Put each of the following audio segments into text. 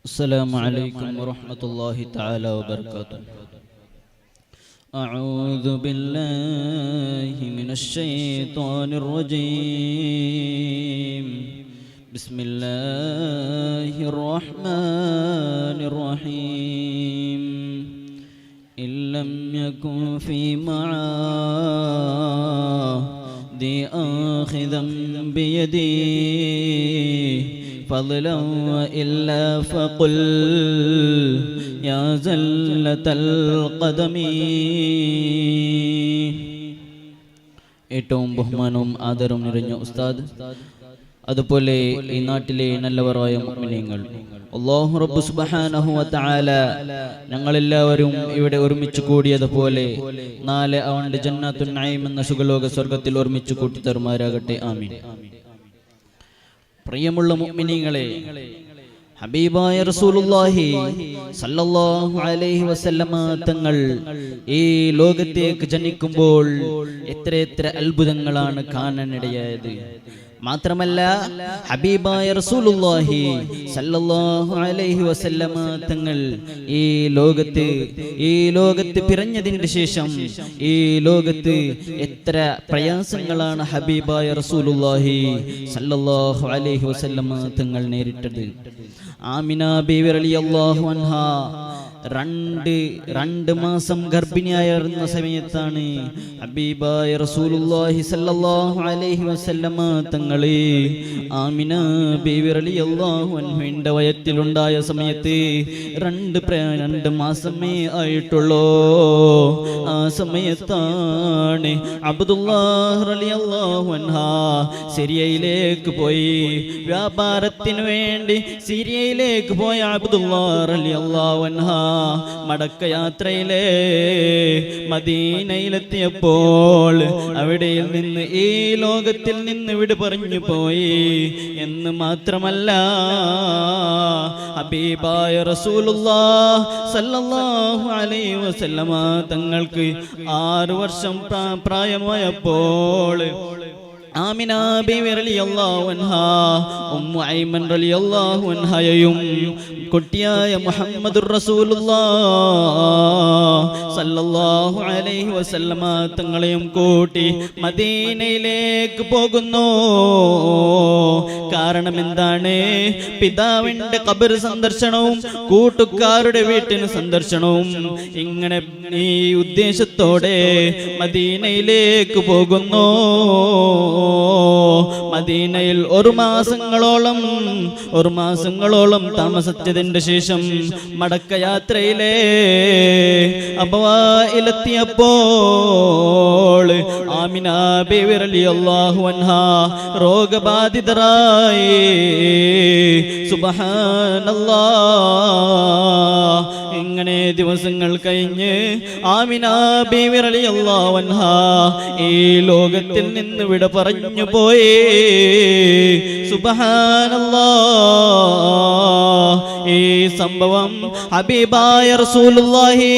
السلام عليكم ورحمة الله تعالى وبركاته. أعوذ بالله من الشيطان الرجيم. بسم الله الرحمن الرحيم. إن لم يكن في معادي آخذا بيدي فضلا وإلا فقل يا زلة القدم. ഏറ്റവും ബഹുമാനവും ആദരവും നിറഞ്ഞ ഉസ്താദ്, അതുപോലെ ഈ നാട്ടിലെ നല്ലവരായ മുഅ്മിനീങ്ങൾ, അല്ലാഹു റബ്ബ് സുബ്ഹാനഹു വ തആല ഞങ്ങളെല്ലാവരും ഇവിടെ ഒരുമിച്ച് കൂടിയതുപോലെ നാളെ അവന്റെ ജന്നത്തുൻ നഈം എന്ന സുഖലോക സ്വർഗ്ഗത്തിൽ ഒരുമിച്ച് കൂട്ടിത്തരുമാറാകട്ടെ. ആമീൻ. പ്രിയമുള്ള മുഅ്മിനീങ്ങളെ, ഹബീബായ റസൂലുള്ളാഹി സല്ലല്ലാഹു അലൈഹി വസല്ലമ തങ്ങൾ ഈ ലോകത്തേക്ക് ജനിക്കുമ്പോൾ എത്ര അത്ഭുതങ്ങളാണ് കാണാനിടയായത്. മാത്രമല്ല, ഹബീബായ റസൂലുള്ളാഹി സല്ലല്ലാഹു അലൈഹി വസല്ലമ തങ്ങൾ ഈ ലോകത്ത് പിറഞ്ഞതിന് ശേഷം ഈ ലോകത്ത് എത്ര പ്രയാസങ്ങളാണ് ഹബീബായ റസൂലുള്ളാഹി സല്ലല്ലാഹു അലൈഹി വസല്ലമ തങ്ങൾ നേരിട്ടത്. ആമിന ബീവി റളിയല്ലാഹു അൻഹാ രണ്ട് മാസം ഗർഭിണിയായിരുന്ന സമയത്താണ് ഹബീബായ റസൂലുള്ളാഹി സല്ലല്ലാഹു അലൈഹി വസല്ലമ തങ്ങളെ ആമിന ബീവി റളിയല്ലാഹു അൻഹയുടെ വയറ്റിലുണ്ടായ സമയത്ത് രണ്ട് മാസമേ ആയിട്ടുള്ളൂ. ആ സമയത്താണ് അബ്ദുല്ലാഹ് റളിയല്ലാഹു അൻഹു സിറിയയിലേക്ക് പോയി. വ്യാപാരത്തിന് വേണ്ടി സിറിയയിലേക്ക് പോയ അബ്ദുല്ലാഹ് റളിയല്ലാഹു അൻഹു മടക്കയാത്രയിലെ മദീനയിലെത്തിയപ്പോൾ അവിടെ നിന്ന് ഈ ലോകത്തിൽ നിന്ന് വിട പറഞ്ഞു പോയി എന്ന് മാത്രമല്ല, ഹബീബായ റസൂലുള്ളാഹി സല്ലല്ലാഹു അലൈഹി വസല്ലമ തങ്ങൾക്ക് 6 വർഷം പ്രായമായപ്പോൾ ആമിന ബീവി റളിയല്ലാഹു അൻഹാ ഉമ്മു ഐമൻ റളിയല്ലാഹു അൻഹയും കുട്ടിയായ മുഹമ്മദുർ റസൂലുള്ളാഹി സല്ലല്ലാഹു അലൈഹി വസല്ലമ തങ്ങളെയും കൂട്ടി മദീനയിലേക്ക് പോകുന്നു. കാരണം എന്താണ്? പിതാവിന്റെ ഖബർ സന്ദർശനവും കൂട്ടുകാരുടെ വീട്ടിന് സന്ദർശനവും. ഇങ്ങനെ ഈ ഉദ്ദേശത്തോടെ മദീനയിലേക്ക് പോകുന്നു. മദീനയിൽ ഒരു മാസങ്ങളോളം താമസിച്ചതിന്റെ ശേഷം മടക്കയാത്രയിലെ അബവായിലെത്തിയപ്പോൾ ആമിന ബീവി റളിയല്ലാഹു അൻഹാ രോഗബാധിതരായി. സുബ്ഹാനല്ലാഹ്. ഇങ്ങനെ ദിവസങ്ങൾ കഴിഞ്ഞ് ആമിന ബീവി റളിയല്ലാഹു അൻഹാ ഈ ലോകത്തിൽ നിന്ന് വിട പറഞ്ഞു പോയി. സുബ്ഹാനല്ലാഹ്. ഈ സംഭവം ഹബീബായ റസൂലുള്ളാഹി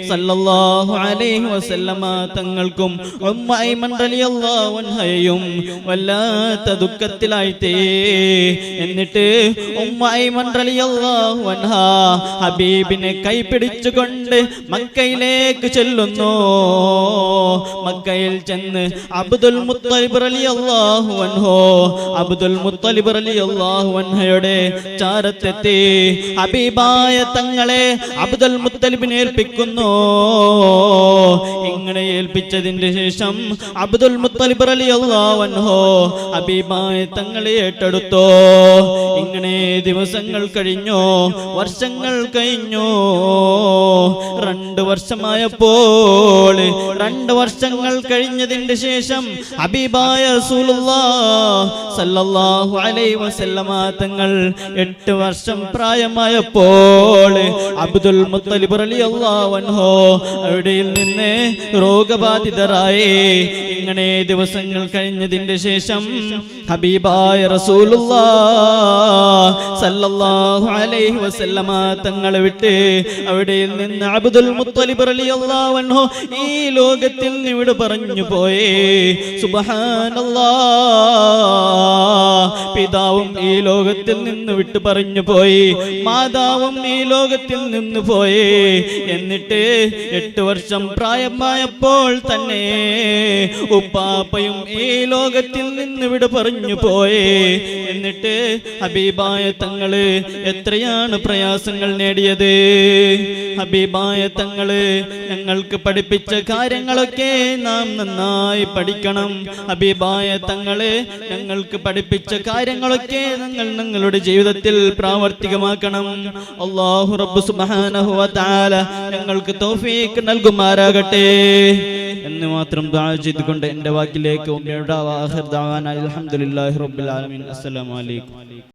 സല്ലല്ലാഹു അലൈഹി വസല്ലമ തങ്ങൾക്കും ഉമ്മു ഐമൻ റളിയല്ലാഹു അൻഹയും വല്ലാത്ത ദുഃഖത്തിലായിത്തേ. എന്നിട്ട് ഉമ്മു ഐമൻ റളിയല്ലാഹു അൻഹാ ഹബീബിനെ കൈപിടിച്ചുകൊണ്ട് മക്കയിലേക്ക് ചെല്ലുന്നു. മക്കയിൽ ചെന്ന് അബ്ദുൽ മുത്തലിബ് റളിയല്ലാഹു അൻഹു അൻഹയുടെ ചാരത്തെത്തി ഹബീബായ തങ്ങളെ അബ്ദുൽ മുത്തലിബിനെ ഏൽപ്പിക്കുന്നു. ഇങ്ങനെ ഏൽപ്പിച്ചതിന്റെ ശേഷം അബ്ദുൽ മുത്തലിബ് റളിയല്ലാഹു അൻഹു ഹബീബായ തങ്ങളെ ഏറ്റെടുത്തു. ഇങ്ങനെ ദിവസങ്ങൾ കഴിഞ്ഞു, വർഷങ്ങൾ കഴിഞ്ഞു. 2 വർഷമായപ്പോൾ 2 വർഷങ്ങൾ കഴിഞ്ഞതിന്റെ ശേഷം ഹബീബായ റസൂലുള്ളാഹി സല്ലല്ലാഹു അലൈഹി വസല്ലമ തങ്ങൾ 8 വർഷം പ്രായമായപ്പോൾ അബ്ദുൽ മുത്തലിബ് റളിയല്ലാഹു അൻഹു അവിടെയിൽ നിന്ന് രോഗബാധിതരായി. അങ്ങനെ ദിവസങ്ങൾ കഴിഞ്ഞതിന്റെ ശേഷം ഹബീബായ റസൂലുള്ളാഹ് സല്ലല്ലാഹു അലൈഹി വസല്ലമ തങ്ങളെ വിട്ട് അവിടെ നിന്ന് അബ്ദുൽ മുത്തലിബ് റളിയല്ലാഹു അൻഹു ഈ ലോകത്തിൽ നിന്ന് ഇവിടെ പറഞ്ഞു പോയേ. സുബ്ഹാനല്ലാഹ്, പിതാവും ഈ ലോകത്തിൽ നിന്ന് വിട്ടു പറഞ്ഞു പോയി, മാതാവും ഈ ലോകത്തിൽ നിന്ന് പോയി. എന്നിട്ട് 8 വർഷം പ്രായമായപ്പോൾ തന്നെ ഉപ്പാപ്പയും ഈ ലോകത്തിൽ നിന്ന് വിട പറഞ്ഞു പോയി. എന്നിട്ട് ഹബീബായ തങ്ങള് എത്രയാണ് പ്രയാസങ്ങൾ നേടിയത്. ഹബീബായ തങ്ങള് ഞങ്ങൾക്ക് പഠിപ്പിച്ച കാര്യങ്ങളൊക്കെ നാം നന്നായി പഠിക്കണം. ഹബീബായ തങ്ങള് ഞങ്ങൾക്ക് പഠിപ്പിച്ച കാര്യങ്ങളൊക്കെ ഞങ്ങളുടെ ജീവിതത്തിൽ പ്രാവർത്തികമാക്കണം. അല്ലാഹു റബ്ബ് സുബ്ഹാനഹു വ തആല ഞങ്ങൾക്ക് തൗഫീഖ് നൽകുമാറാകട്ടെ എന്ന് മാത്രം ദുആ ചെയ്തുകൊണ്ട് എൻ്റെ വാക്കിലേക്ക് അൽഹംദുലില്ലാഹി റബ്ബിൽ ആലമീൻ. അസ്സലാമു അലൈക്കും.